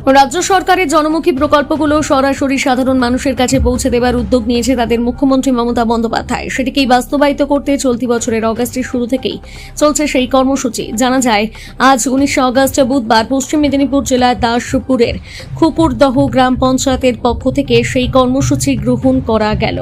রাজ্য সরকারের জনমুখী প্রকল্পগুলো সরাসরি সাধারণ মানুষের কাছে পৌঁছে দেওয়ার উদ্যোগ নিয়েছে তাদের মুখ্যমন্ত্রী মমতা বন্দ্যোপাধ্যায়। সেটিকেই বাস্তবায়িত করতে চলতি বছরের অগাস্টের শুরু থেকেই চলছে সেই কর্মসূচি। জানা যায়, আজ 19 অগাস্ট বুধবার পশ্চিম মেদিনীপুর জেলার দাসপুরের খুপুরদহ গ্রাম পঞ্চায়েতের পক্ষ থেকে সেই কর্মসূচি গ্রহণ করা গেল।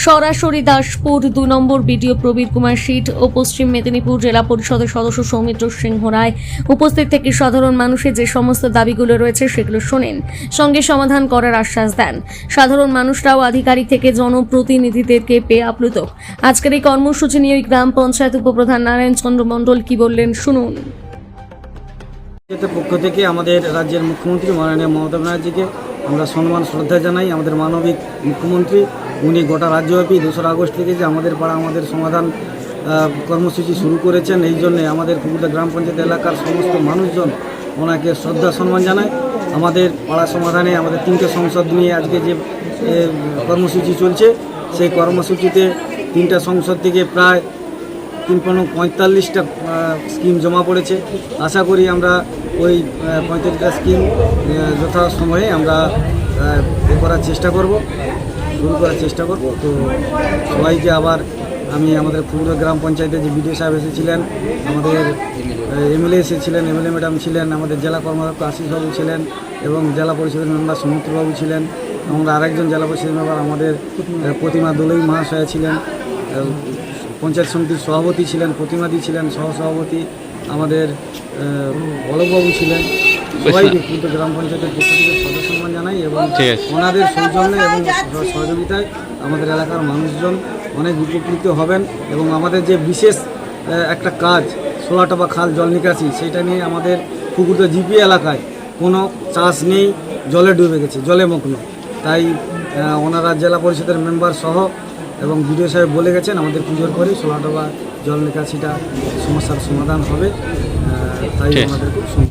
সরাসরি দাসপুর 2 নম্বর বিডিও প্রবীর কুমার শীট ও পশ্চিম মেদিনীপুর জেলা পরিষদের সদস্য সৌমিত্র সিংহ রায় উপস্থিত থেকে সাধারণ মানুষের যে সমস্ত দাবিগুলো রয়েছে সেগুলো শোনেন, সঙ্গে সমাধান করার আশ্বাস দেন। সাধারণ মানুষরাও আধিকারিক থেকে জনপ্রতিনিধিদেরকে পেয়ে আপ্লুত। আজকের এই কর্মসূচি নিয়ে গ্রাম পঞ্চায়েত উপপ্রধান নারায়ণ চন্দ্র মণ্ডল কি বললেন শুনুন। পক্ষ থেকে আমাদের রাজ্যের মুখ্যমন্ত্রী মাননীয় মমতা ব্যানার্জিকে আমরা সম্মান শ্রদ্ধা জানাই। আমাদের মানবিক মুখ্যমন্ত্রী, উনি গোটা রাজ্যব্যাপী 2 আগস্ট থেকে যে আমাদের পাড়া আমাদের সমাধান কর্মসূচি শুরু করেছেন, এই জন্যে আমাদের খুপুরদহ গ্রাম পঞ্চায়েত এলাকার সমস্ত মানুষজন ওনাকে শ্রদ্ধা সম্মান জানায়। আমাদের পাড়া সমাধানে আমাদের 3টে সংসদ নিয়ে আজকে যে কর্মসূচি চলছে, সেই কর্মসূচিতে 3টা সংসদ থেকে প্রায় 345টা স্কিম জমা পড়েছে। আশা করি আমরা ওই 45টা স্কিম যথাসময়ে আমরা করার চেষ্টা করব, শুরু করার চেষ্টা করব। তো সবাইকে আবার আমি আমাদের খুপুরদহ গ্রাম পঞ্চায়েতে যে বিডিও সাহেব এসেছিলেন, আমাদের এমএলএ এসেছিলেন, এমএলএ ম্যাডাম ছিলেন, আমাদের জেলা কর্মাধ্যক্ষ আশিসবাবু ছিলেন এবং জেলা পরিষদের মেম্বার সৌমিত্রবাবু ছিলেন। আমরা আরেকজন জেলা পরিষদের মেম্বার আমাদের প্রতিমা দোলই মহাশয়া ছিলেন, পঞ্চায়েত সমিতির সভাপতি ছিলেন, প্রতিমাদি ছিলেন, সহসভাপতি আমাদের বলকবাবু ছিলেন। সবাইকে খুপুরদহ গ্রাম পঞ্চায়েতের পক্ষ থেকে শ্রদ্ধা সম্মান জানাই এবং ওনাদের সৌজন্যে এবং সহযোগিতায় আমাদের এলাকার মানুষজন অনেক উপকৃত হবেন। এবং আমাদের যে বিশেষ একটা কাজ 16 খাল জল নিকাশি, সেইটা নিয়ে আমাদের খুপুরদহ জিপি এলাকায় কোনো চাষ নেই, জলে ডুবে গেছে, জলে মগ্ন। তাই ওনারা জেলা পরিষদের মেম্বার সহ এবং বিডিও সাহেব বলে গেছেন আমাদের পুজোর পরে 16 জল নিকাশিটা সমস্যার সমাধান হবে। তাই আমাদের খুব